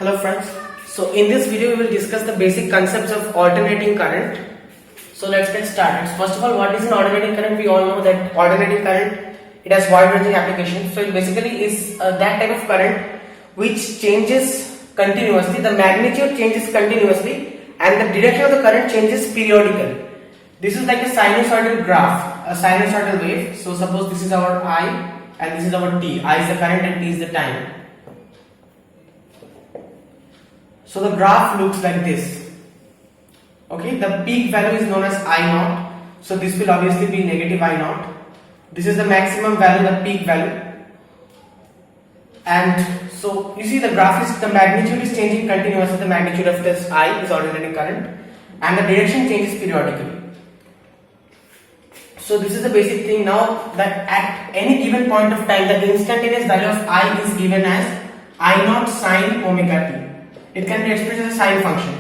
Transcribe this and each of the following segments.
Hello friends. So in this video we will discuss the basic concepts of alternating current. So let's get started. First of all, what is an alternating current? We all know that alternating current, it has wide ranging applications. So it basically is that type of current which changes continuously. The magnitude changes continuously and the direction of the current changes periodically. This is like a sinusoidal graph, a sinusoidal wave. So suppose this is our I and this is our T. I is the current and T is the time. So the graph looks like this. Okay, the peak value is known as I naught. So this will obviously be negative I naught. This is the maximum value, the peak value. And so you see the graph is, the magnitude is changing continuously. The magnitude of this I is alternating current and the direction changes periodically. So this is the basic thing. Now that at any given point of time the instantaneous value of I is given as I naught sine omega t. It can be expressed as a sine function,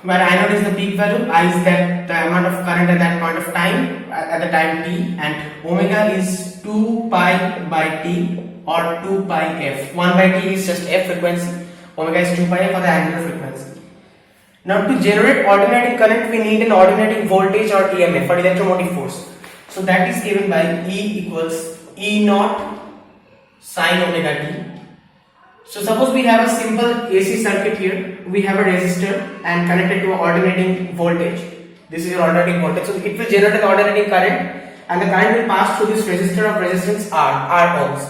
where I naught is the peak value, I is that the amount of current at that point of time, at the time t, and omega is 2 pi by t or 2 pi f. 1 by t is just f frequency, omega is 2 pi f for the angular frequency. Now to generate alternating current we need an alternating voltage or EMF or electromotive force. So that is given by E equals E naught sine omega t. So suppose we have a simple AC circuit here, we have a resistor and connected to an alternating voltage. This is your alternating voltage. So it will generate an alternating current and the current will pass through this resistor of resistance R ohms.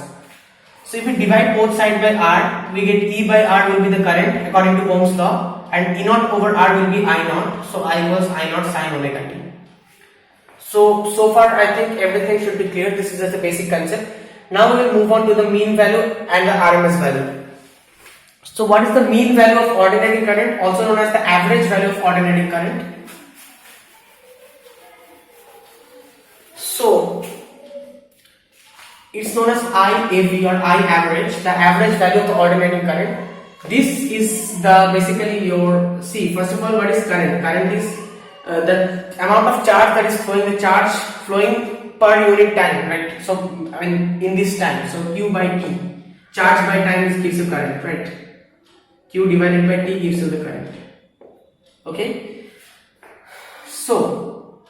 So if we divide both sides by R, we get E by R will be the current according to Ohm's law and E naught over R will be I naught. So I equals I naught sine omega t. So far I think everything should be clear. This is just the basic concept. Now we will move on to the mean value and the RMS value. So what is the mean value of alternating current, also known as the average value of alternating current? So it's known as IAV or I average, the average value of the alternating current. This is the basically your, see, first of all, what is current? Current is the amount of charge that is flowing, the charge flowing per unit time, right? So I mean in this time, so Q by T, charge by time gives you current, right? Q divided by T gives you the current. Okay, so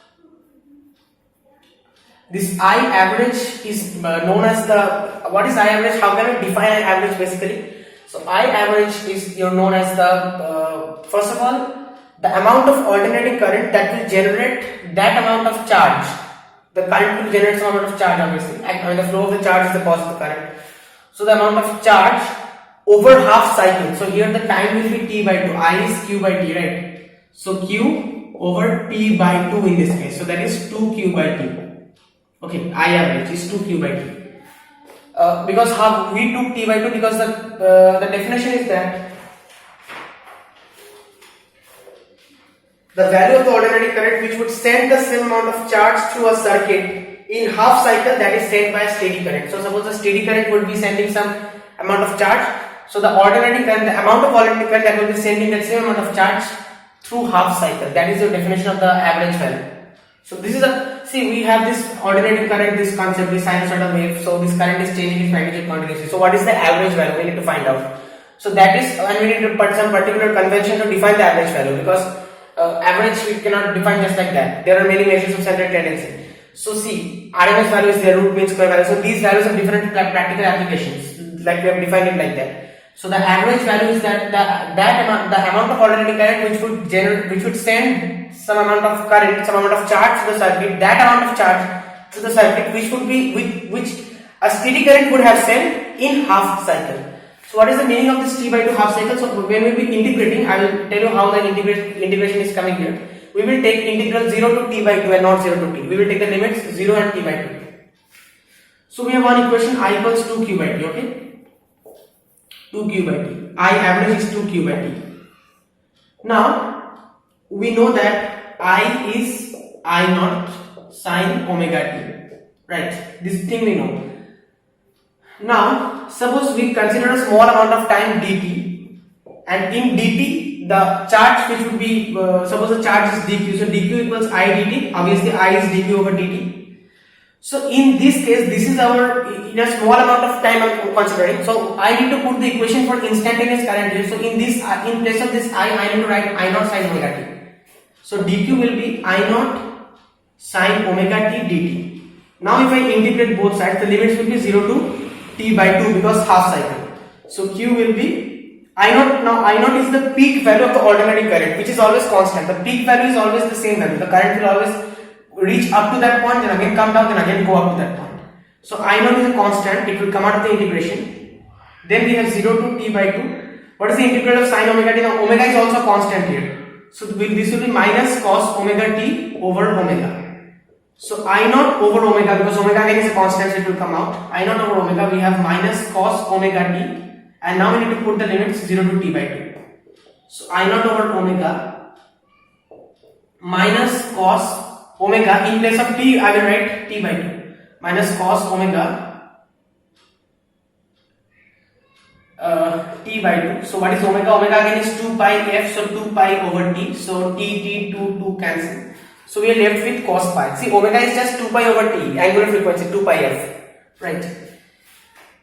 this I average is known as the, what is I average? How can we define I average basically? So I average is known as the first of all the amount of alternating current that will generate that amount of charge. The current will generate some amount of charge obviously, and the flow of the charge is the cause of the current. So the amount of charge over half cycle. So here the time will be T by 2. I is Q by T, right? So Q over T by 2 in this case. So that is 2Q by T. Okay, I average is 2Q by T. Because how we took T by 2, because the definition is that the value of the alternating current which would send the same amount of charge through a circuit in half cycle, that is sent by a steady current. So suppose the steady current would be sending some amount of charge. So the alternating current, the amount of alternating current that will be sending that same amount of charge through half cycle. That is your definition of the average value. So this is a, see, we have this alternating current, this concept, this sinusoidal wave. So this current is changing its magnitude continuously. So what is the average value? We need to find out. So that is, and we need to put some particular convention to define the average value, because average we cannot define just like that. There are many measures of central tendency. So see, RMS value is there, root mean square value. So these values have different practical applications, like we have defined it like that. So the average value is that the amount of alternating current which would send some amount of current, some amount of charge to the circuit, that amount of charge to the circuit which would be which a steady current would have sent in half cycle. So what is the meaning of this T by 2 half cycle? So when we will be integrating, I will tell you how the integration is coming here. We will take integral 0 to T by 2 and not 0 to T. We will take the limits 0 and T by 2. So we have one equation, I equals 2Q by T, okay? 2Q by T. I average is 2Q by T. Now we know that I is I naught sine omega t, right? This thing we know. Now suppose we consider a small amount of time dt, and in dt the charge which would be suppose the charge is dq, so dq equals I dt. Obviously I is dq over dt. So in this case, this is our, in a small amount of time I'm considering. So I need to put the equation for instantaneous current here. So in this, in place of this I need to write I naught sin omega t. So dq will be I naught sin omega t dt. Now if I integrate both sides, the limits will be 0 to t by 2 because half cycle. So q will be I naught. Now I naught is the peak value of the alternating current, which is always constant. The peak value is always the same value. The current will always reach up to that point, then again come down, then again go up to that point. So I naught is a constant, it will come out of the integration. Then we have 0 to t by 2. What is the integral of sin omega t? Now omega is also constant here. So this will be minus cos omega t over omega. So I naught over omega, because omega again is a constant, so it will come out. I naught over omega, we have minus cos omega t, and now we need to put the limits 0 to t by 2. So I naught over omega minus cos omega, in place of t I will write t by 2, minus cos omega t by 2. So what is omega? Omega again is 2 pi f, so 2 pi over t. So t 2 cancel. So we are left with cos pi. See, omega is just 2 pi over t, angular frequency 2 pi f, right?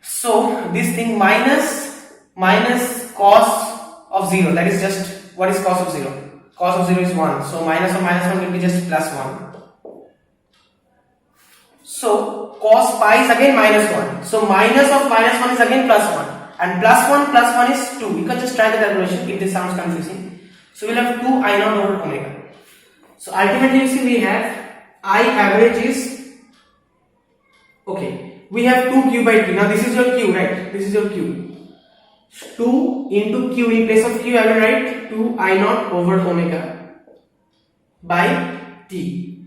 So this thing minus cos of 0, that is just, what is cos of 0? Cos of 0 is 1. So minus of minus 1 will be just plus 1. So cos pi is again minus 1. So minus of minus 1 is again plus 1. And plus 1 is 2. You can just try the calculation if this sounds confusing. So we'll have 2 I naught over omega. So ultimately you see we have I average is, okay, we have 2 q by t. Now this is your q, right? This is your q. 2 into q, in place of q I will write 2 I naught over omega by t.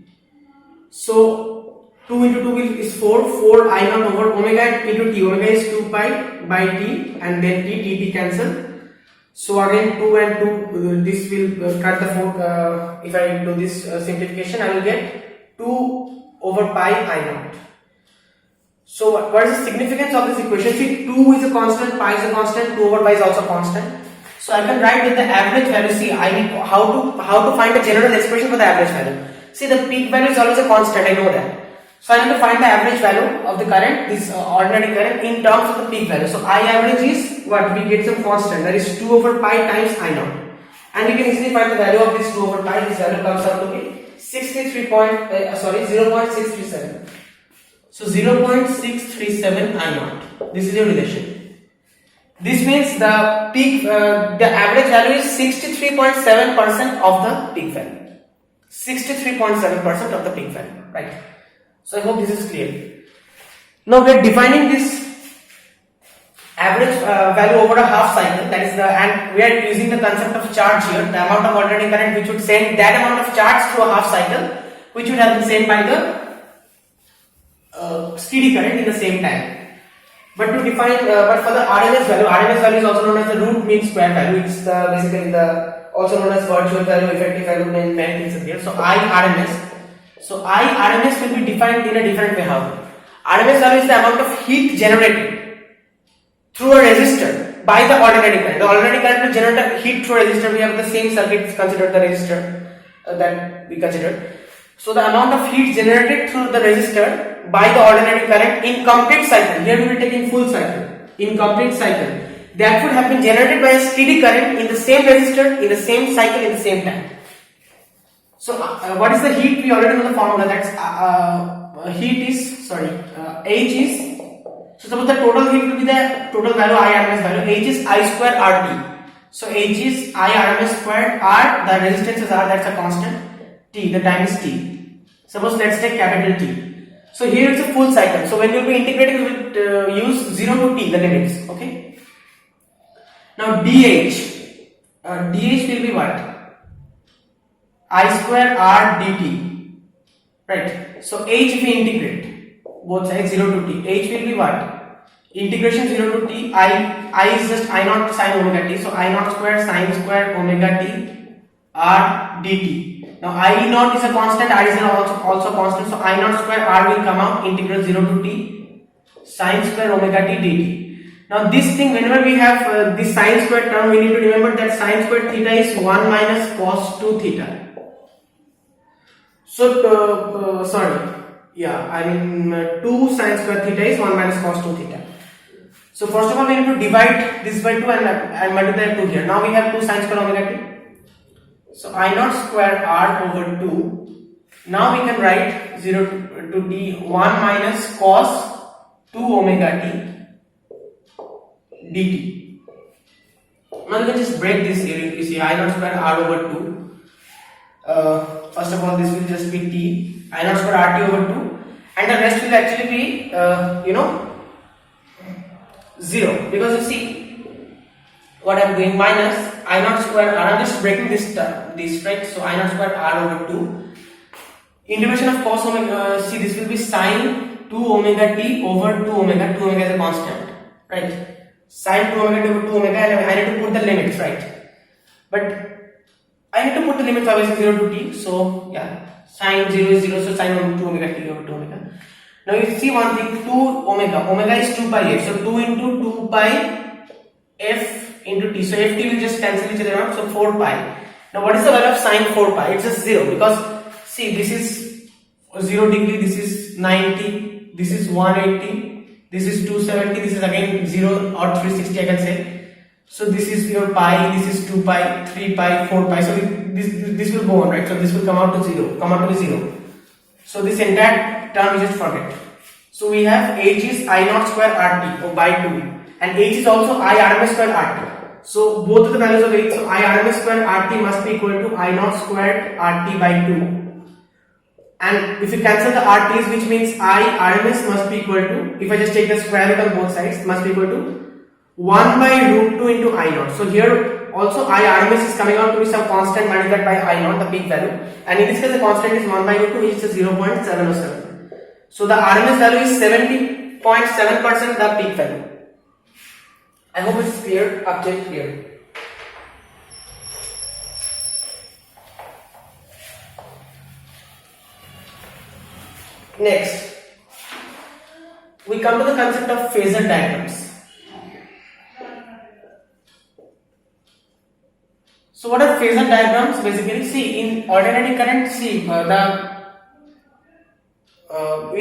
So 2 into 2 is 4 I naught over omega into t. Omega is 2 pi by t, and then t cancel. So again 2 and 2, this will cut the 4. If I do this simplification, I will get 2 over pi I naught. So what is the significance of this equation? See, 2 is a constant, pi is a constant, 2 over pi is also constant. So I can write with the average value. See, I need how to find a general expression for the average value. See, the peak value is always a constant, I know that. So I need to find the average value of the current, this ordinary current, in terms of the peak value. So I average is what? We get some constant, that is 2 over pi times I naught. And you can easily find the value of this 2 over pi. This value comes out to be 0.637. So 0.637 I naught. This is your relation. This means the peak, the average value is 63.7% of the peak value. 63.7% of the peak value, right? So I hope this is clear. Now we are defining this average value over a half cycle. That is and we are using the concept of charge here. The amount of alternating current which would send that amount of charge through a half cycle, which would have been sent by the steady current in the same time. But to define, but for the RMS value is also known as the root mean square value. It's basically also known as virtual value, effective value, and many things here. So IRMS. So IRMS will be defined in a different way. How? RMS value is the amount of heat generated through a resistor by the alternating current. The alternating current will generate a heat through a resistor. We have the same circuit considered the resistor that we considered. So the amount of heat generated through the resistor by the alternating current in complete cycle. Here we will take in full cycle. In complete cycle, that would have been generated by a steady current in the same resistor, in the same cycle, in the same time. So what is the heat? We already know the formula. That's heat is H is. So suppose the total heat will be the total value IRMS value. H is I square RT. So H is IRMS squared R. The resistance is R. That's a constant. T. The time is T. Suppose let's take capital T. So here it's a full cycle. So when you will be integrating, we will use 0 to T, the limits. Okay. Now DH. DH will be what? I square R dt, right? So H, if we integrate both sides 0 to t, H will be what? Integration 0 to t, I is just I naught sin omega t, so I naught square sin square omega t R dt. Now I naught is a constant, I is also constant, so I naught square R will come out, integral 0 to t sin square omega t dt. Now this thing, whenever we have this sin square term, we need to remember that sin square theta is 1 minus cos 2 theta. So Yeah, I mean 2 sin square theta is 1 minus cos 2 theta. So first of all we need to divide this by 2 and multiply 2 here. Now we have 2 sin square omega t. So I naught square r over 2. Now we can write 0 to t 1 minus cos 2 omega t dt. Now you can just break this here. You see I naught square r over 2. First of all this will just be t I naught square rt over 2, and the rest will actually be 0, because you see what I am doing, minus I naught square r. I am just breaking this right. So I naught square r over 2 integration of cos omega. See, this will be sin 2 omega t over 2 omega. 2 omega is a constant, right? Sin 2 omega t over 2 omega, and I need to put the limits, right? But I need to put the limits obviously 0 to t. So yeah, sin 0 is 0, so sin 2 omega t over 2 omega. Now you see one thing, 2 omega is 2 pi f, so 2 into 2 pi f into t, so ft will just cancel each other out, so 4 pi. Now what is the value of sin 4 pi? It's just 0, because see, this is 0 degree, this is 90, this is 180, this is 270, this is again 0 or 360 I can say. So this is your pi, this is 2 pi, 3 pi, 4 pi, so this will go on, right? So this will come out to 0, So this entire term you just forget. So we have h is I naught square rt or by 2, and h is also I RMS square rt. So both of the values of h, so I RMS square rt must be equal to I naught squared rt by 2. And if you cancel the rt's, which means I RMS must be equal to, if I just take the square root on both sides, must be equal to 1 by root 2 into I naught. So here also I RMS is coming out to be some constant multiplied by I naught, the peak value, and in this case the constant is 1 by root 2, which is 0.707. So the RMS value is 70.7% the peak value. I hope it's clear up till here. Next, we come to the concept of phasor diagrams. So what are phasor diagrams? Basically, see, in alternating current, see we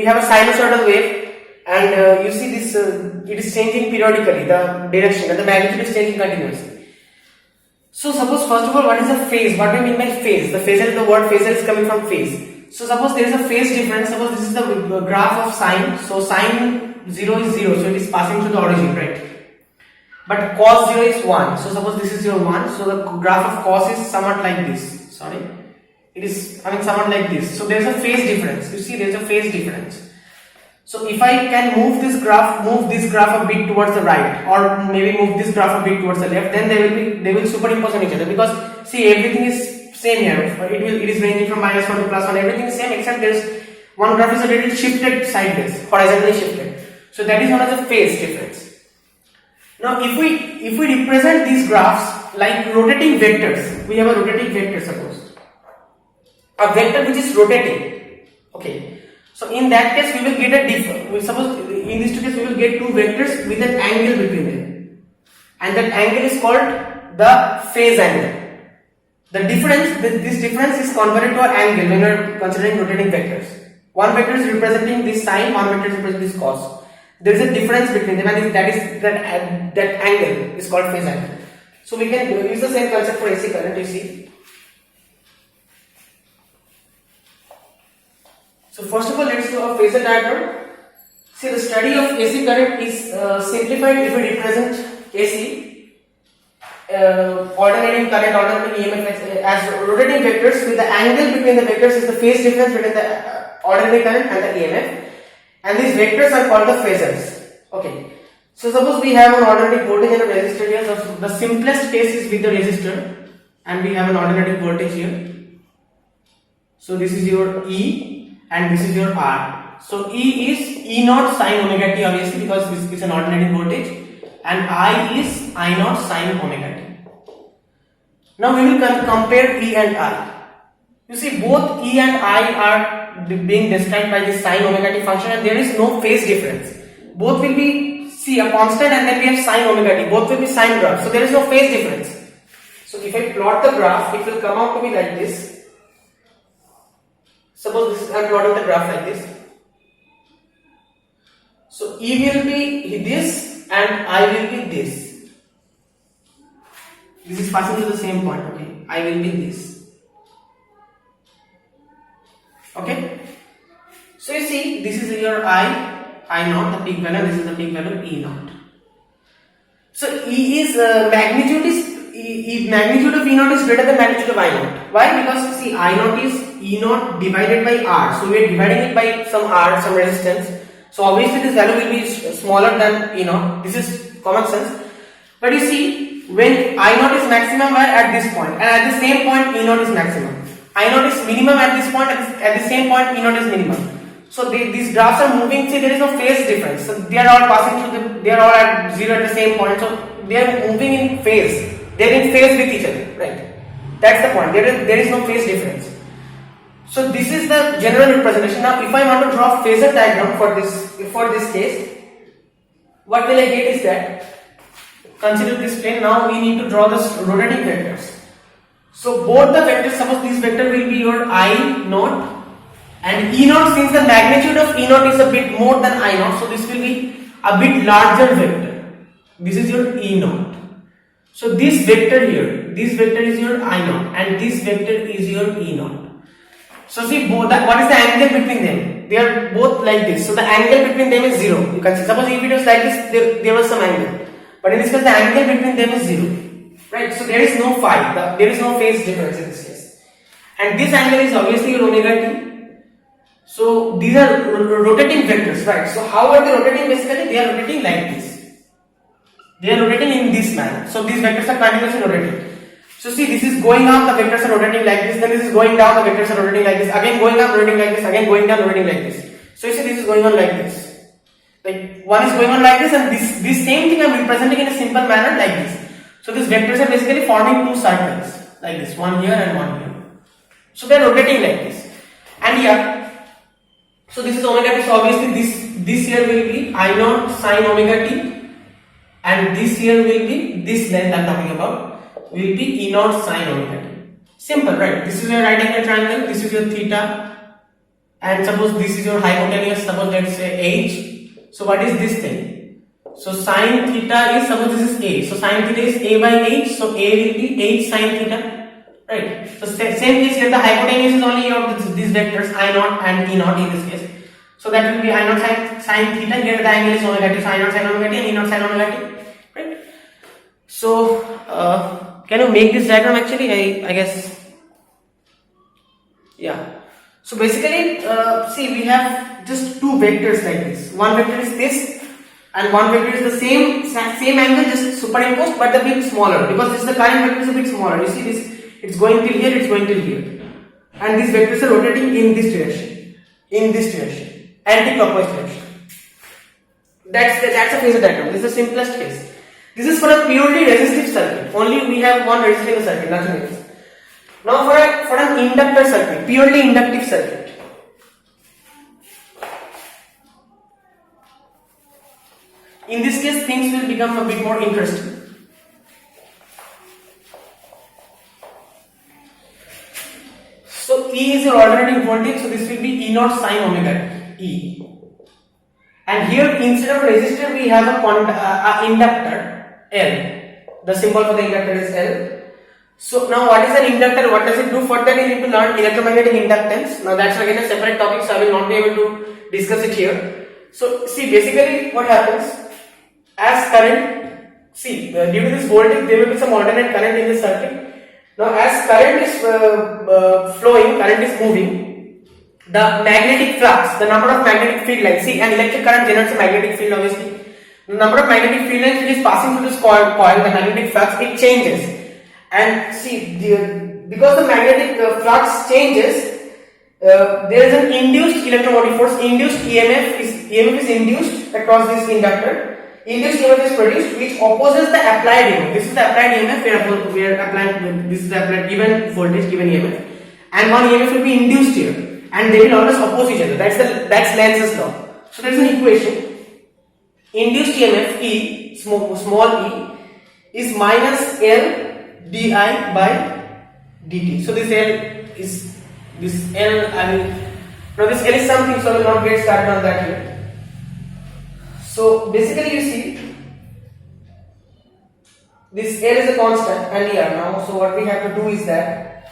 have a sinusoidal wave, and you see this it is changing periodically, the direction and the magnitude is changing continuously. So suppose first of all, what is a phase? What do we mean by phase? The phasor, the word phasor is coming from phase. So suppose there is a phase difference. Suppose this is the graph of sine. So sine 0 is 0, so it is passing through the origin, right? But cos 0 is 1. So suppose this is your 1. So the graph of cos is somewhat like this. Sorry, it is somewhat like this. So there is a phase difference. You see, there is a phase difference. So if I can move this graph a bit towards the right, or maybe move this graph a bit towards the left, then they will superimpose on each other, because see, everything is same here. It is ranging from -1 to +1. Everything is same, except there is one graph is a little shifted sideways, horizontally shifted. So that is known as a phase difference. Now if we represent these graphs like rotating vectors, we have a rotating vector, suppose a vector which is rotating. Okay, so in that case we will get suppose in these two cases we will get two vectors with an angle between them, and that angle is called the phase angle. This difference is converted to an angle when we are considering rotating vectors. One vector is representing this sine, one vector is representing this cos. There is a difference between them, and that angle is called phase angle. So we can use the same concept for AC current. You see. So first of all, let's do a phasor diagram. See, the study of AC current is simplified if we represent AC alternating current, alternating EMF as rotating vectors, with the angle between the vectors is the phase difference between the alternating current and the EMF, and these vectors are called the phasors. Okay, so suppose we have an alternating voltage and a resistor here. So the simplest case is with the resistor, and we have an alternating voltage here. So this is your E and this is your R. So E is E naught sin omega t, obviously, because this is an alternating voltage, and I is I naught sin omega t. Now we will compare E and I. You see, both E and I are being described by this sin omega t function, and there is no phase difference. Both will be, see, a constant, and then we have sin omega t. Both will be sine graph, so there is no phase difference. So if I plot the graph, it will come out to be like this. Suppose this is, I am plotting the graph like this. So E will be this and I will be this. This is passing to the same point. Okay, I will be this. Okay. So you see, this is your I naught, the peak value. This is the peak value E naught. So E is magnitude of E naught is greater than magnitude of I naught. Why? Because see, I naught is E naught divided by R. So we are dividing it by some R, some resistance. So obviously this value will be smaller than E naught. This is common sense. But you see, when I naught is maximum at this point, and at the same point E naught is maximum. I naught is minimum at this point, at the same point E naught is minimum. So these graphs are moving. See, there is no phase difference. So they are all passing through. They are all at zero at the same point. So they are moving in phase. They are in phase with each other, right? That's the point. There is no phase difference. So this is the general representation. Now, if I want to draw phasor diagram for this case, what will I get is that, consider this plane. Now we need to draw the rotating vectors. So both the vectors, suppose this vector will be your I naught. And E naught, since the magnitude of E naught is a bit more than I naught, so this will be a bit larger vector. This is your E naught. So this vector here, this vector is your I naught, and this vector is your E naught. So see, what is the angle between them? They are both like this. So the angle between them is 0. You can see, suppose if it was like this, there was some angle. But in this case, the angle between them is 0. Right? So there is no phi, there is no phase difference in this case. And this angle is obviously your omega t. So these are rotating vectors, right? So how are they rotating? Basically, they are rotating like this. They are rotating in this manner. So these vectors are continuously rotating. So see, this is going up, the vectors are rotating like this. Then this is going down, the vectors are rotating like this. Again going up, rotating like this. Again going down, rotating like this. So you see, this is going on like this. Like one is going on like this, and this same thing I am representing in a simple manner like this. So these vectors are basically forming two circles like this, one here and one here. So they are rotating like this. And here. So this is omega t. So obviously this here will be I naught sine omega t, and this here will be this length I am talking about will be E naught sine omega t. Simple, right? This is your right angle triangle. This is your theta, and suppose this is your hypotenuse. Suppose let's say h. So what is this thing? So sine theta is, suppose this is a. So sine theta is a by h. So a will be h sine theta. Right. So same case here, the hypotenuse is only of these vectors I naught and E naught in this case. So that will be I naught sine theta. Here the angle is omega t. So I naught sine omega t and E naught sine omega t. Right. So can you make this diagram actually? I guess. Yeah. So basically, see, we have just two vectors like this. One vector is this, and one vector is the same angle, just superimposed, but a bit smaller, because this is the current vector is a bit smaller. You see this. It's going till here, it's going till here. And these vectors are rotating in this direction, anti-clockwise direction. That's a phasor diagram. This is the simplest case. This is for a purely resistive circuit. Only we have one resistive circuit, nothing else. Now for an inductor circuit, purely inductive circuit. In this case, things will become a bit more interesting. So E is your alternating voltage, so this will be E naught sine omega E. And here instead of resistor we have a inductor L. The symbol for the inductor is L. So now what is an inductor? What does it do? For that you need to learn electromagnetic inductance. Now that's again a separate topic, so I will not be able to discuss it here. So see, basically what happens, as current, see, due to this voltage there will be some alternate current in the circuit. Now as current is flowing, current is moving, the magnetic flux, the number of magnetic field lines, see, an electric current generates a magnetic field obviously. The number of magnetic field lines which is passing through this coil, the magnetic flux, it changes. And see, because the magnetic flux changes, there is an induced electromotive force, induced EMF is induced across this inductor. Induced EMF is produced which opposes the applied EMF. This is the applied EMF, we are applying, this is the applied given voltage, given EMF, and one EMF will be induced here, and they will always oppose each other. That's Lenz's law. So there is an equation. Induced EMF E, small e, is minus L di by dt. So this L is this L. Now this L is something, so I will not get started on that here. So basically you see this L is a constant and here now, so what we have to do is that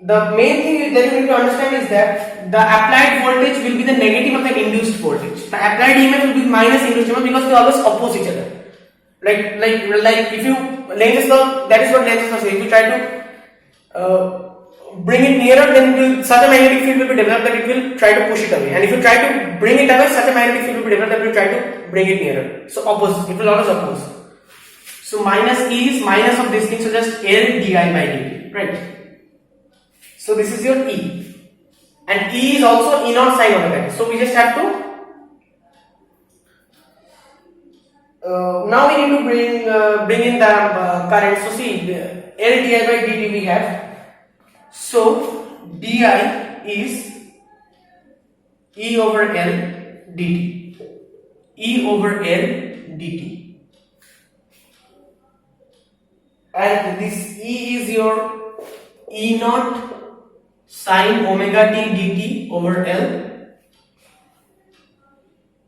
the main thing that you need to understand is that the applied voltage will be the negative of the induced voltage. The applied EMF will be minus induced EMF because they always oppose each other. Like if you Lenz's law, that is what Lenz's law says. If you try to bring it nearer, then such a magnetic field will be developed that it will try to push it away. And if you try to bring it away, such a magnetic field will be developed that it will try to bring it nearer. So oppose, it will always oppose. So minus E is minus of this thing, so just L di by dt, right? So this is your E, and E is also E naught sin omega t. So we just have to now we need to bring in the current. So see, L di by dt we have. So di is E over L dt. E over L dt. And this E is your E naught sin omega t dt over L.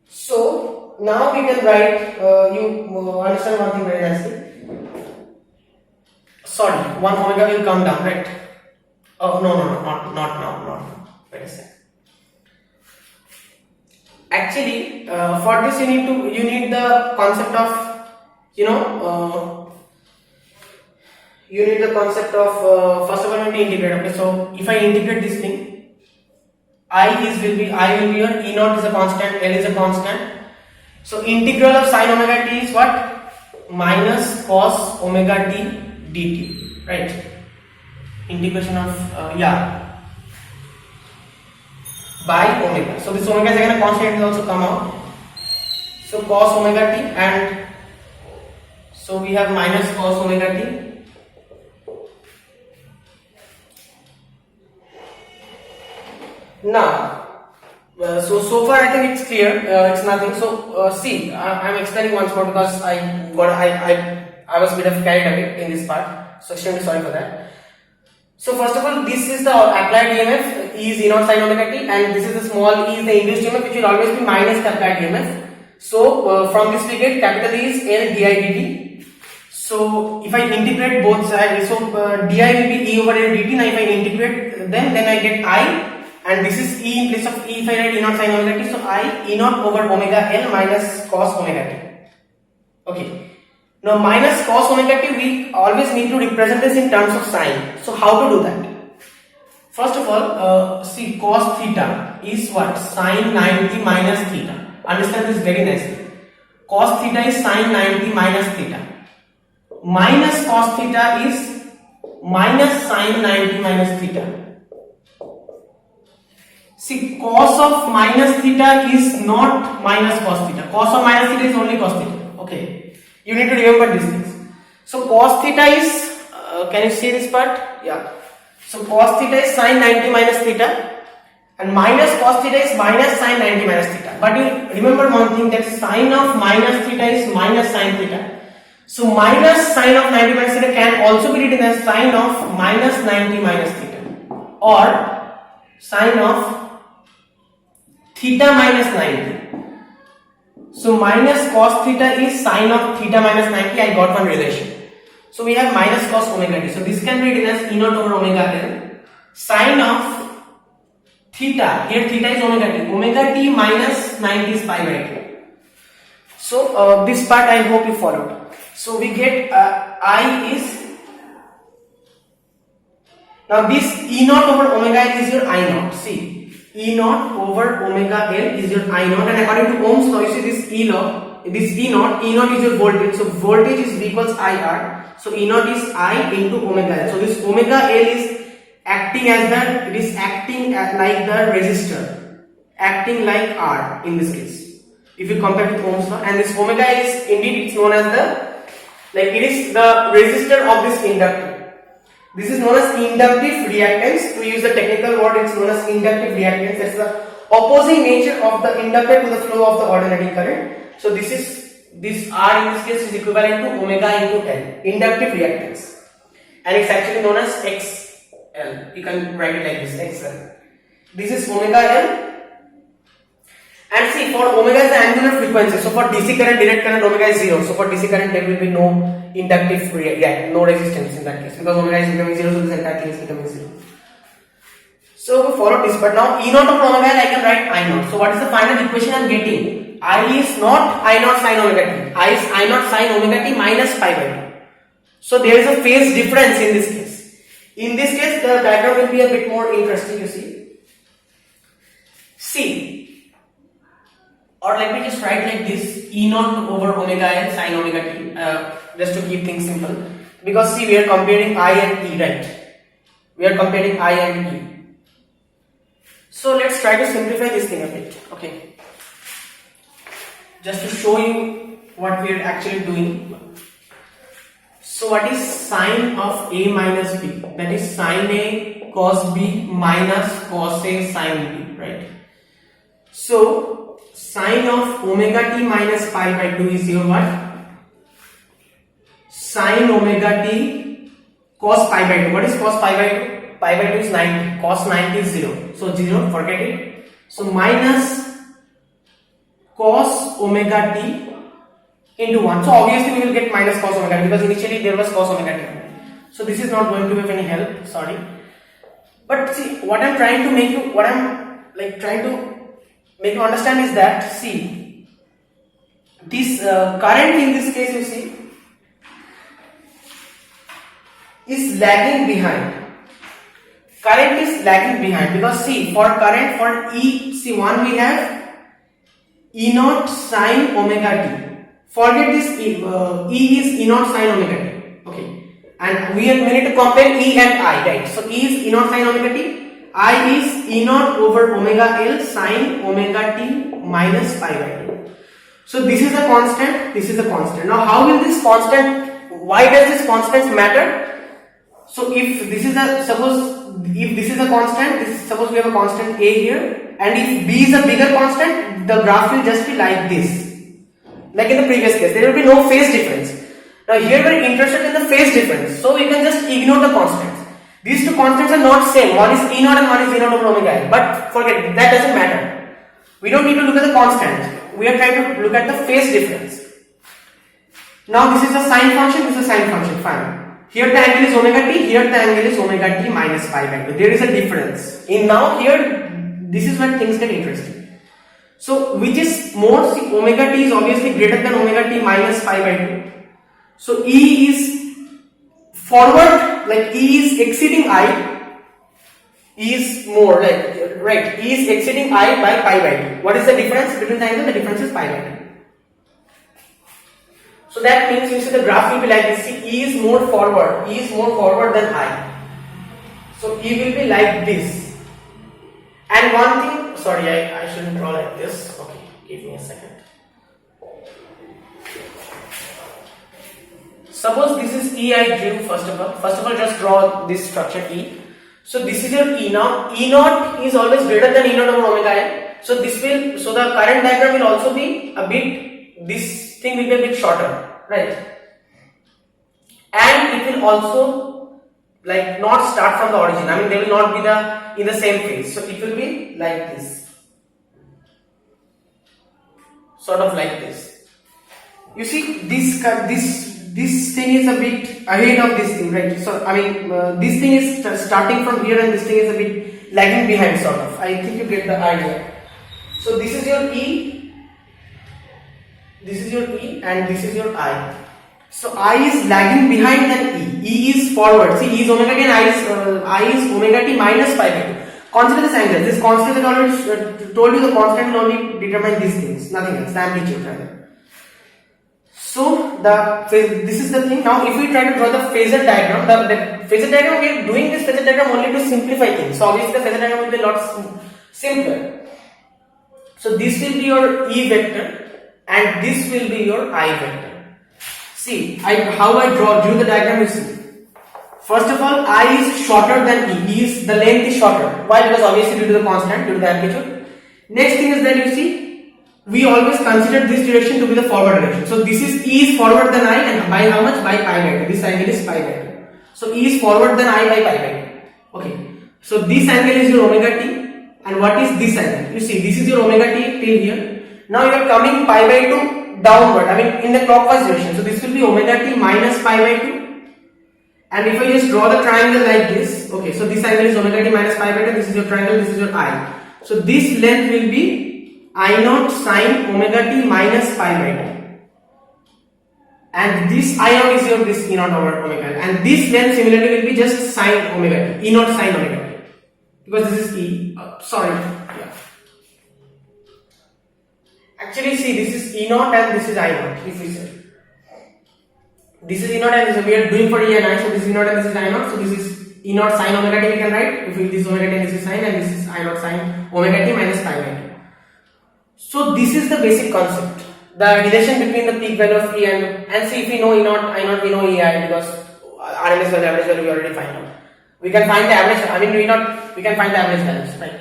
So now we can write, you understand one thing very nicely. Sorry, 1 omega will come down, right? Oh no, not now. Wait a second. Actually, for this you need the concept of, you need the concept of first of all you need to integrate. Okay, so if I integrate this thing, I will be here, E naught is a constant, L is a constant. So integral of sin omega t is what? Minus cos omega t dt, right? Integration of by omega. So this omega is again a constant, will also come out. So cos omega t, and so we have minus cos omega t. Now, so far I think it's clear. It's nothing. So see, I'm explaining once more because I was a bit of carried away in this part. So extremely sorry for that. So first of all, this is the applied EMF, E is E naught sin omega t, and this is the small e is the induced EMF, which will always be minus the applied EMF. So from this we get capital E is L di dt. So if I integrate both sides, so di will be E over L dt. Now if I integrate them, then I get I. And this is E in place of E if I write E naught sin omega t, so I E naught over omega L minus cos omega t. Okay. Now minus cos omega t, we always need to represent this in terms of sine. So how to do that? First of all, see cos theta is what? Sine 90 minus theta. Understand this very nicely. Cos theta is sine 90 minus theta. Minus cos theta is minus sine 90 minus theta. See, cos of minus theta is not minus cos theta. Cos of minus theta is only cos theta. Okay, you need to remember these things. So cos theta is, can you see this part? Yeah. So cos theta is sine 90 minus theta, and minus cos theta is minus sine 90 minus theta. But you remember one thing, that sine of minus theta is minus sine theta. So minus sine of 90 minus theta can also be written as sine of minus 90 minus theta, or sine of theta minus 90. So minus cos theta is sine of theta minus 90. I got one relation. So we have minus cos omega t. So this can be written as E naught over omega L. Sine of theta, here theta is omega t. Omega t minus 90 is pi by 2. So this part I hope you followed. So we get I is, now this E naught over omega L is your I naught. See, E naught over omega L is your I naught, and according to Ohm's law, you see this E naught is your voltage. So voltage is V equals IR. So E naught is I into omega L. So this omega L is acting as like the resistor, acting like R in this case, if you compare with Ohm's law. And this omega L is indeed, it's known as it is the resistor of this inductor. This is known as inductive reactance. To use the technical word, it's known as inductive reactance. That's the opposing nature of the inductor to the flow of the ordinary current. So this R in this case is equivalent to omega into L, inductive reactance, and it's actually known as XL. You can write it like this, XL. This is omega L, And see, for omega is the angular frequency. So for DC current, direct current, omega is 0. So for DC current, there will be no inductive reaction, no resistance in that case, because omega is becoming 0, so this entire thing is becoming 0. So we follow this, but now E naught of omega I can write I naught. So what is the final equation I am getting? I is not I naught sin omega t. I is I naught sin omega t minus pi by 2. So there is a phase difference in this case. In this case, the diagram will be a bit more interesting, you see. See, or let me just write like this, E naught over omega L sin omega t, just to keep things simple. Because see, we are comparing I and E, right? We are comparing I and E. So let's try to simplify this thing a bit, okay? Just to show you what we are actually doing. So what is sine of A minus B? That is sine A cos B minus cos A sin B, right? So sine of omega t minus pi by 2 is your what? Sine omega t cos pi by 2. What is cos pi by 2? Pi by 2 is 90. Cos 90 is 0. So 0, forget it. So minus cos omega t into 1. So obviously we will get minus cos omega t, because initially there was cos omega t. So this is not going to be of any help, sorry. But see, what I'm trying to make you, what I'm like trying to make you understand is that, see, this current in this case, you see, is lagging behind. Current is lagging behind, because see, for current, for E, see, one we have E naught sin omega t. Forget this E is E naught sin omega t, okay, and we need to compare E and I, right? So E is E naught sin omega t, I is E naught over omega L sin omega t minus pi by 2. So this is a constant, this is a constant. Now how will this constant, why does this constant matter? So if this is a, suppose if this is a constant, suppose we have a constant A here, and if B is a bigger constant, the graph will just be like this. Like in the previous case, there will be no phase difference. Now here we are interested in the phase difference, so we can just ignore the constants. These two constants are not same. One is E naught and one is E naught over omega L. But forget it, that doesn't matter. We don't need to look at the constant. We are trying to look at the phase difference. Now this is a sine function, this is a sine function. Fine. Here the angle is omega t, here the angle is omega t minus pi by 2. There is a difference. In now here, this is where things get interesting. So which is more? See, omega t is obviously greater than omega t minus pi by 2. So E is forward, like E is exceeding I. E is more, like, right, E is exceeding I by pi by 2. What is the difference between the angle? The difference is pi by 2. So that means you see the graph will be like this. See, E is more forward. E is more forward than I. So E will be like this. And one thing, sorry, I shouldn't draw like this. Okay, give me a second. Suppose this is E I drew first of all. First of all, just draw this structure E. So this is your E now. E naught is always greater than E naught over omega L. So this will, so the current diagram will also be a bit, this thing will be a bit shorter, right? And it will also like not start from the origin. I mean, they will not be in the same phase. So it will be like this, sort of like this. You see, this thing is a bit ahead of this thing, right? So I mean, this thing is starting from here, and this thing is a bit lagging behind, sort of. I think you get the idea. So this is your E, this is your E, and this is your I. So I is lagging behind than E. E is forward. See, E is omega t and I is omega t minus pi by 2. Consider this angle. This constant is already told you, the constant will only determine these things, nothing else, the amplitude rather. So this is the thing. Now if we try to draw the phasor diagram, the phasor diagram, we are doing this phasor diagram only to simplify things. So obviously the phasor diagram will be a lot simpler. So this will be your E vector and this will be your I vector. See, how I drew the diagram, you see. First of all, I is shorter than E. The length is shorter. Why? Because obviously due to the constant, due to the amplitude. Next thing is that you see, we always consider this direction to be the forward direction. So this is E is forward than I, and by how much? By pi by 2. This angle is pi by 2. So E is forward than I by pi by 2. Okay. So this angle is your omega t, And what is this angle? You see, this is your omega t till here. Now you are coming pi by 2 downward, I mean in the clockwise direction. So this will be omega t minus pi by 2. And if I just draw the triangle like this, okay, so this angle is omega t minus pi by 2, this is your triangle, this is your I. So this length will be I naught sine omega t minus pi by 2. And this I naught is your this E naught over omega. And this length similarly will be just sine omega t, E naught sine omega t. Because this is E, sorry. Yeah. Actually see, this is E naught and this is I naught, if we say. This is E naught and this, we are doing for E and I, so this is E naught and this is I naught, so this is E naught sine omega t we can write, if this is omega t and this is sine, and this is I naught sine omega t minus pi by 2. So this is the basic concept, the relation between the peak value of E and see, if we know E naught, I naught, we know EI, because RMS value, average value we already find out. We can find the average, I mean we can find the average values, right?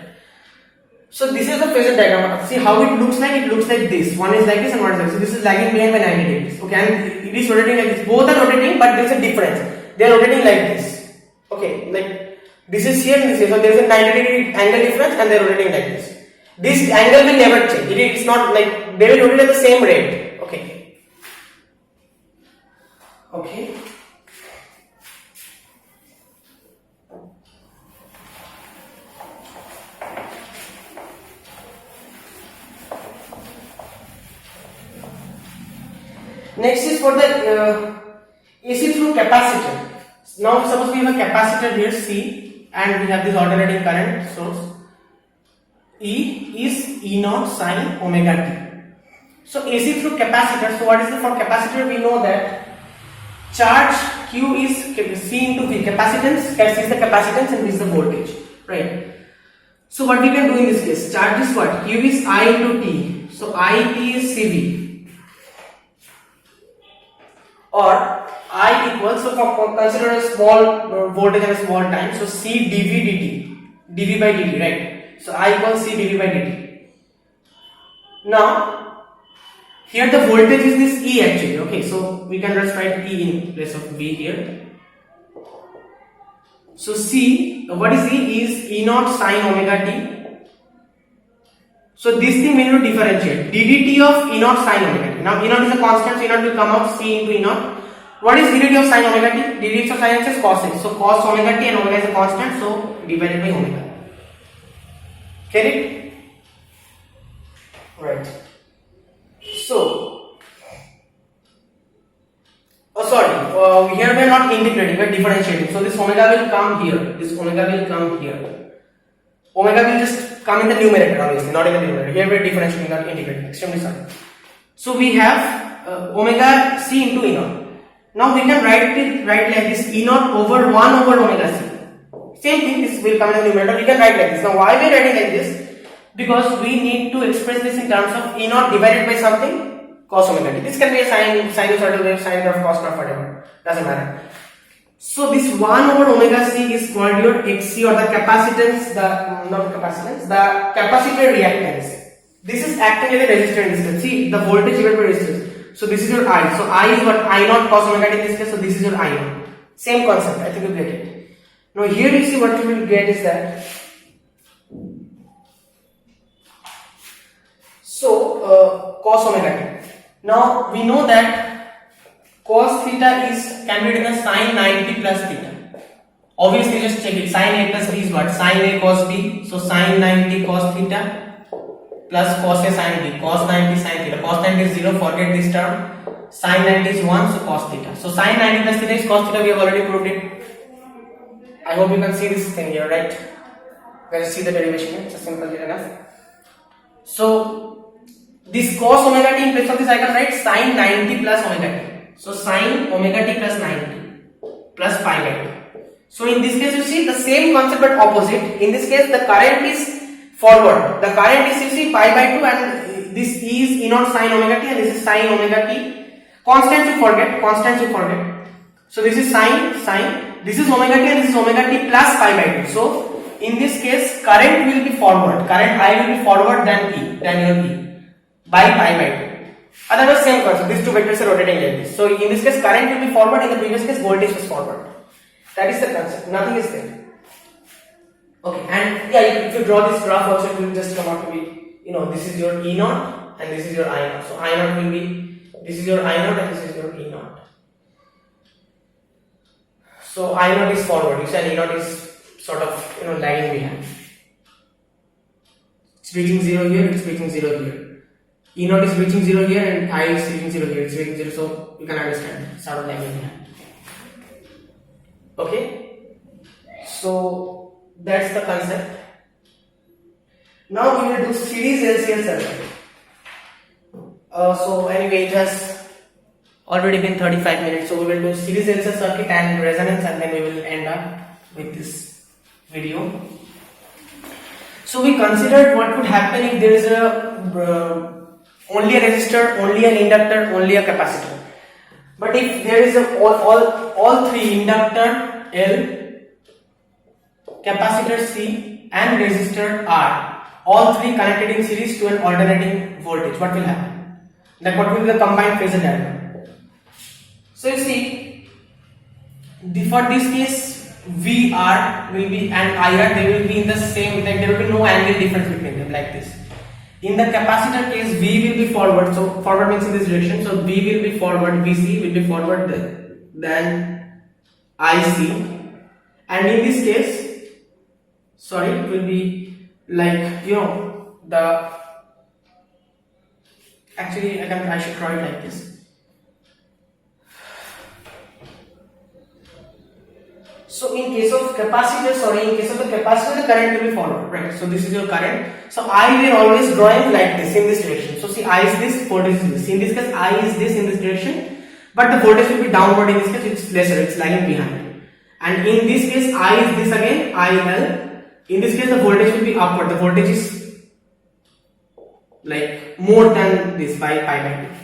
So this is the phasor diagram. See how it looks like? It looks like this. One is like this and one is like this. So this is lagging behind by 90 degrees. Okay, and it is rotating like this. Both are rotating, but there is a difference. They are rotating like this. Okay, like this is here and this is here. So there is a 90 degree angle difference, and they are rotating like this. This angle will never change. It's not like they will rotate at the same rate. Okay. Okay. Next is for the AC through capacitor. Now suppose we have a capacitor here C, and we have this alternating current source. E is E naught sine omega t. So AC through capacitor. So what is the for capacitor? We know that charge Q is C into V. Capacitance, X is the capacitance and V is the voltage, right? So what we can do in this case? Charge is what? Q is I into T. So I T is CV. Or I equals, so for consider a small voltage and a small time, so C dV dt, dV by dt, right? So I equals C dV by dt. Now here the voltage is this E actually, okay, so we can just write E in place of V here. So C, what is E? Is E naught sine omega t. So this thing we need to differentiate, ddt of E naught sine omega t. Now E naught is a constant, so E naught will come out C into E naught. What is ddt of sine omega t? Ddt of sine is cos x. So cos omega t and omega is a constant, so divided by omega. Get it? Right. So, here we are not integrating, we are differentiating. So this omega will come here. This omega will come here. Omega will just come in the numerator, obviously, not in the denominator. Here we are differentiating, not integrating. Extremely sorry. So we have omega c into E naught. Now we can write like this: E naught over 1 over omega c. Same thing, this will come in the numerator. We can write like this. Now why we are writing like this? Because we need to express this in terms of E naught divided by something, cos omega t. This can be a sinusoidal wave, sine graph, cos graph, whatever. Doesn't matter. So this 1 over omega c is called your Xc, or the capacitance, the capacitor reactance. This is acting as a resistor in this case. See, the voltage divided by resistance. So this is your I. So I is what? I naught cos omega t in this case. So this is your I naught. Same concept. I think you get it. Now here you see what you will get is that. So cos omega t. Now we know that cos theta can be written as sin 90 plus theta. Obviously, just check it. Sin A plus B is what? Sin A cos B. So sin 90 cos theta plus cos A sin B. Cos 90 sin theta. Cos 90 is 0. Forget this term. Sin 90 is 1. So cos theta. So sin 90 plus theta is cos theta. We have already proved it. I hope you can see this thing here, right? Let's see the derivation here. It's simple enough. So this cos omega t in place of this I can write sin 90 plus omega t. So sin omega t plus 90 plus pi by 2. So in this case you see the same concept but opposite. In this case the current is forward. The current is, you see, pi by 2, and this is E naught sin omega t and this is sin omega t. Constants you forget. So this is sin, this is omega t and this is omega t plus pi by 2. So in this case current will be forward. Current I will be forward than your E by pi by 2. Otherwise same concept, these two vectors are rotating like this. So in this case current will be forward, in the previous case voltage was forward. That is the concept, nothing is there. Okay, and yeah, if you draw this graph also, it will just come out to be, this is your E naught and this is your I naught. So I naught will be, this is your I naught and this is your E naught. So I naught is forward, you said E naught is sort of, lagging behind. It's reaching 0 here, it's reaching 0 here. E naught is reaching 0 here and I is reaching 0 here, it's reaching 0, so you can understand, sort of lagging behind. Okay, so that's the concept. Now we will do series LCR circuit. So anyway, it has already been 35 minutes, so we will do series LCR circuit and resonance, and then we will end up with this video. So we considered what would happen if there is only a resistor, only an inductor, only a capacitor. But if there is all three, inductor L, capacitor C and resistor R, all three connected in series to an alternating voltage, what will happen? Like what will be the combined phasor diagram? So you see, for this case VR will be and IR, they will be in the same, like there will be no angle difference between them, like this. In the capacitor case, V will be forward, so forward means in this direction, so V will be forward, VC will be forward than IC, and in this case, it will be like, actually I should draw it like this. So in case of capacitor, in case of the capacitor, the current will be forward, right? So this is your current. So I will always draw it like this, in this direction. So see, I is this, voltage is this. In this case, I is this in this direction, but the voltage will be downward. In this case, it's lesser, it's lagging behind. And in this case, I is this again, IL. In this case, the voltage will be upward. The voltage is like more than this by pi by 2.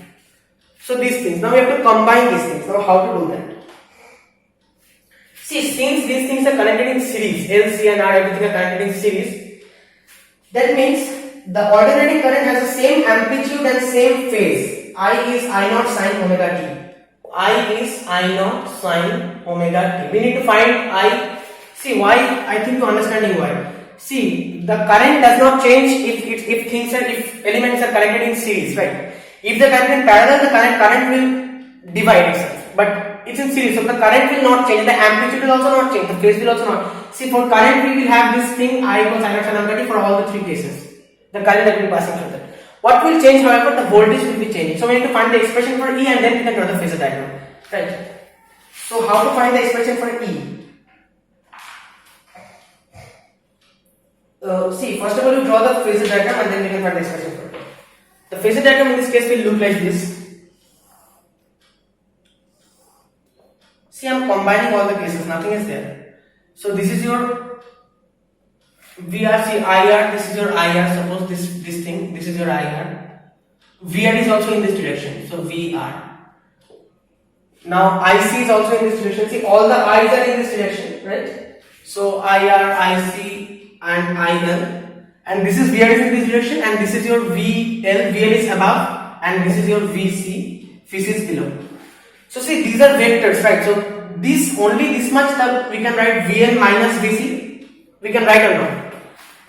So these things. Now we have to combine these things. Now how to do that? See, since these things are connected in series, L, C and R, everything are connected in series, that means the alternating current has the same amplitude and same phase. I is I naught sine omega t. I is I naught sine omega t. We need to find I. See why? I think you're understanding why. See, the current does not change if elements are connected in series, right? If the current in parallel, the current will divide itself. But it's in series, so the current will not change. The amplitude will also not change. The phase will also not. See, for current we will have this thing I equals I naught sine omega t for all the three cases. The current that will be passing through that. What will change, however, the voltage will be changing. So we need to find the expression for E and then we can draw the phasor diagram, right? So how to find the expression for E? See, first of all, you draw the phasor diagram and then we can find the expression for it. The phasor diagram in this case will look like this. See, I am combining all the cases, nothing is there. So this is your VR, see IR, this is your IR, suppose this thing, this is your IR. VR is also in this direction, so VR. Now IC is also in this direction, see all the I's are in this direction, right? So IR, IC and IL, and this is VR is in this direction, and this is your VL, VL is above, and this is your VC, VC is below. So see, these are vectors, right? So this only this much that we can write VL minus VC, we can write or not.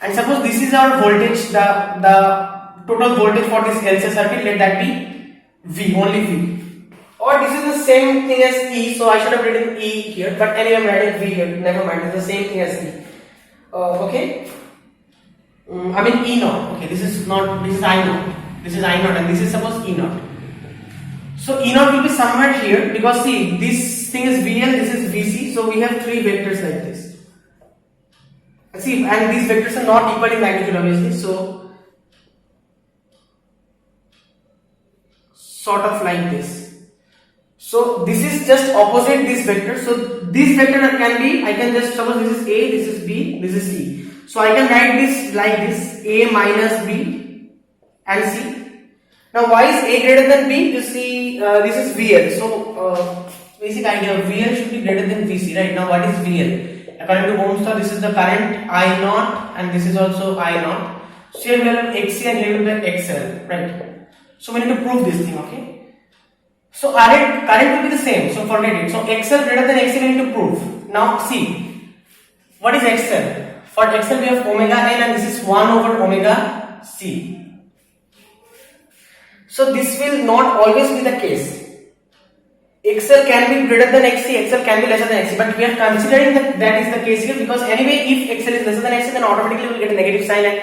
And suppose this is our voltage, the total voltage for this LC circuit, let that be V, only V. Or this is the same thing as E, so I should have written E here, but anyway I'm writing V here, never mind, it's the same thing as E. Okay, I mean E naught. Okay, this is not, this is I naught, this is I naught, and this is suppose E naught. So E naught will be somewhere here, because see, this thing is VL, this is VC, so we have three vectors like this. See, and these vectors are not equal in magnitude obviously, so sort of like this. So this is just opposite this vector. So this vector can be, I can just suppose this is A, this is B, this is C. So I can write this like this, A minus B and C. Now why is A greater than B? You see, this is VL. So basic idea, VL should be greater than VC, right? Now what is VL? According to Ohm's law, this is the current I naught and this is also I naught. So here we have XC and here we have XL, right? So we need to prove this thing, okay? So current will be the same, so forget it. So XL greater than XC we need to prove. Now see, what is XL? For XL we have omega N and this is 1 over omega C. So this will not always be the case. XL can be greater than XC, XL can be lesser than XC, but we are considering that is the case here because anyway if XL is lesser than XC then automatically we will get a negative sign and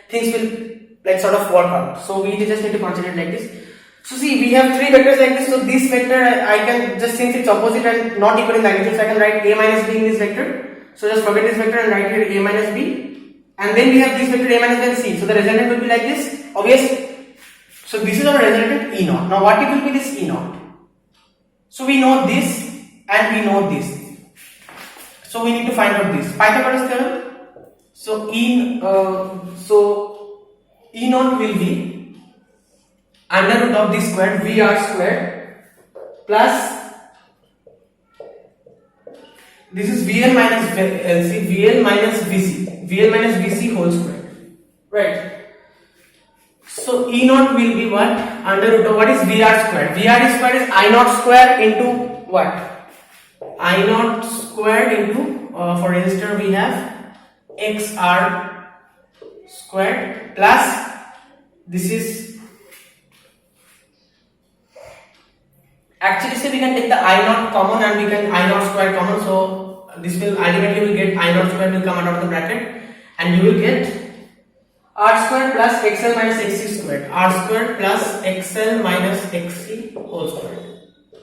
things will like sort of work out. So we just need to consider it like this. So see, we have three vectors like this. So this vector I can just, since it's opposite and not equal in magnitude, so I can write A minus B in this vector. So just forget this vector and write here A minus B. And then we have this vector A minus B and C. So the resultant will be like this, obvious. So this is our resultant E naught. Now what it will be this E naught? So we know this and we know this. So we need to find out this. Pythagoras theorem. So E naught will be under root of this squared VR squared plus this is VL minus LC, VL minus VC, VL minus VC whole squared. Right. So E naught will be what? Under root of what is VR squared? VR squared is I naught square into what? I naught squared into for resistor we have XR squared plus this is actually say we can take the I naught common and we can I naught square common, so this will ultimately will get I naught square will come out of the bracket and you will get R squared plus XL minus XC squared, R squared plus XL minus XC whole squared,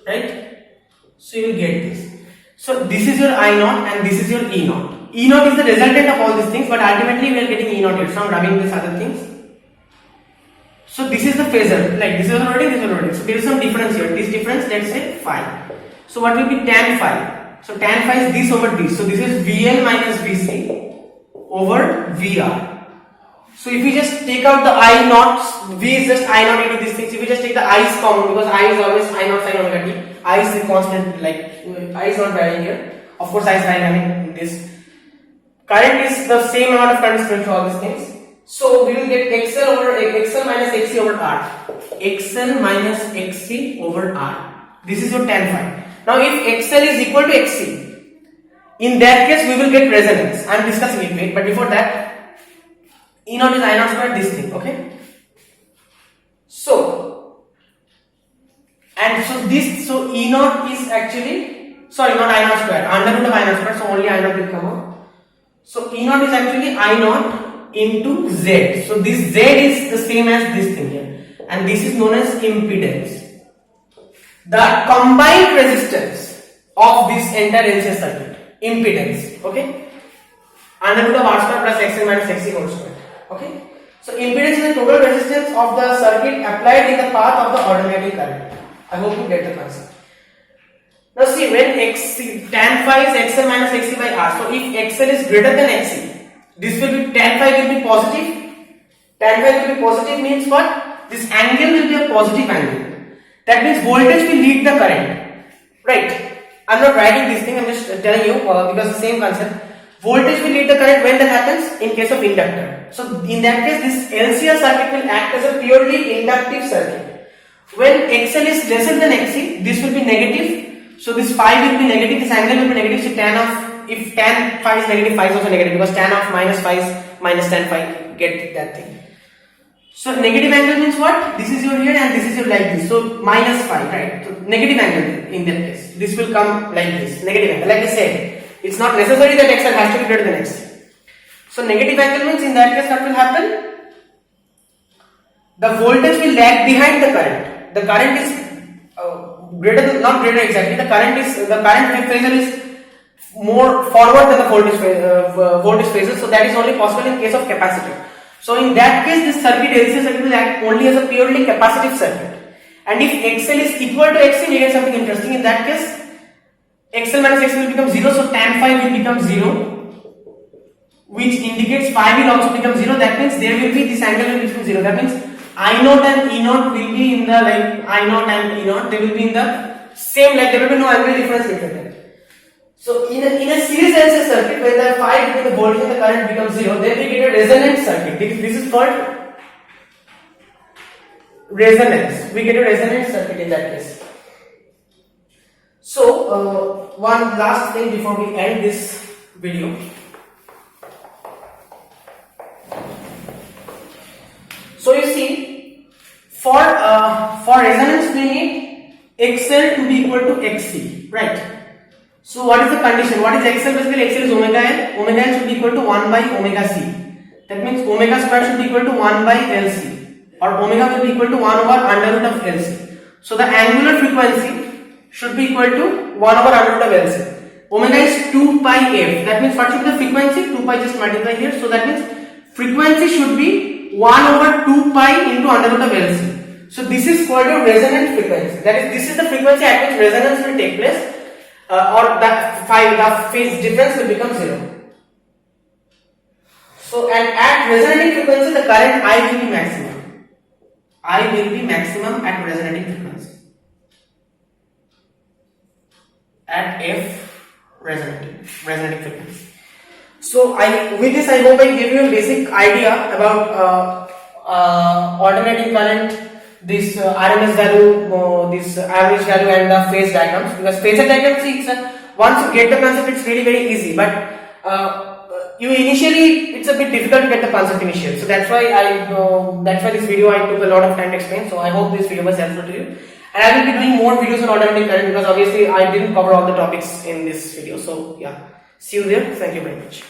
right? So you will get this. So this is your I naught and this is your E naught. E naught is the resultant of all these things, but ultimately we are getting E naught here, so I am rubbing these other things. So this is the phasor, like this is already, this is already. So there is some difference here. This difference, let's say phi. So what will be tan phi? So tan phi is this over this. So this is VL minus VC over VR. So if we just take out the I naught, V is just I naught into these things. If we just take the I is common, because I is always I naught sin omega t. I is the constant, like I is not varying here. Of course I is dynamic in this. Current is the same amount of current spread through all these things. So we will get XL minus XC over R. XL minus XC over R. This is your tan phi. Now if XL is equal to XC, in that case we will get resonance. I am discussing it, wait, but before that, E naught is I naught squared, this thing, okay? So E naught is actually, sorry, not I naught squared, under root of I naught squared, so only I naught will come out. So E naught is actually I naught into Z. So this Z is the same as this thing here, and this is known as impedance. The combined resistance of this entire LCS circuit, impedance, okay? Under root of R squared plus XL minus XC whole squared. Okay, so impedance is the total resistance of the circuit applied in the path of the alternating current. I hope you get the concept. Now see, when tan phi is XL minus XC by R, so if XL is greater than XC, this will be, tan phi will be positive. Tan phi will be positive means what? This angle will be a positive angle. That means voltage will lead the current. Right? I am not writing this thing, I am just telling you because the same concept. Voltage will lead the current when that happens in case of inductor. So in that case, this LCR circuit will act as a purely inductive circuit. When XL is lesser than XC, this will be negative. So this phi will be negative, this angle will be negative. So if tan phi is negative, phi is also negative because tan of minus phi is minus tan phi, get that thing. So negative angle means what? This is your here and this is your like this. So minus phi, right? So negative angle in that case. This will come like this, negative angle. Like I said, it's not necessary that XL has to be greater than XC. So negative angle means in that case what will happen? The voltage will lag behind the current. The current is greater than, not greater exactly. The current phasor is more forward than the voltage phasor. So that is only possible in case of capacitor. So in that case, this circuit, LC circuit, will act only as a purely capacitive circuit. And if XL is equal to XC, we get something interesting. In that case, XL minus XC will become 0, so tan phi will become 0, which indicates phi will also become 0. That means there will be, this angle will become 0. That means I naught and E naught will be in the, like I naught and E naught, they will be in the same, like there will be no angle difference between them. So in a series LC circuit, when the phi between the voltage and the current becomes 0, then we get a resonant circuit. This is called resonance. We get a resonant circuit in that case. So one last thing before we end this video. For resonance we need XL to be equal to XC, right? So what is the condition? What is XL? Basically XL is omega L. Omega L should be equal to 1 by omega C. That means omega square should be equal to 1 by LC, or omega will be equal to 1 over under root of LC. So the angular frequency should be equal to 1 over under root of LC. Omega is 2 pi f. That means what should be the frequency? 2 pi just multiply here. So that means frequency should be 1 over 2 pi into under root of LC. So this is called a resonant frequency. That is, this is the frequency at which resonance will take place, or the phase difference will become 0. So, and at resonating frequency, the current I will be maximum. I will be maximum at resonating frequency. At F resonating frequency. So, with this I hope I give you a basic idea about alternating current, this RMS value, this average value, and the phase diagrams. Because phasor diagrams, once you get the concept, it's really very easy. But you initially, it's a bit difficult to get the concept initially. So that's why this video I took a lot of time to explain. So I hope this video was helpful to you. And I will be doing more videos on alternating current, because obviously I didn't cover all the topics in this video. So yeah, see you there. Thank you very much.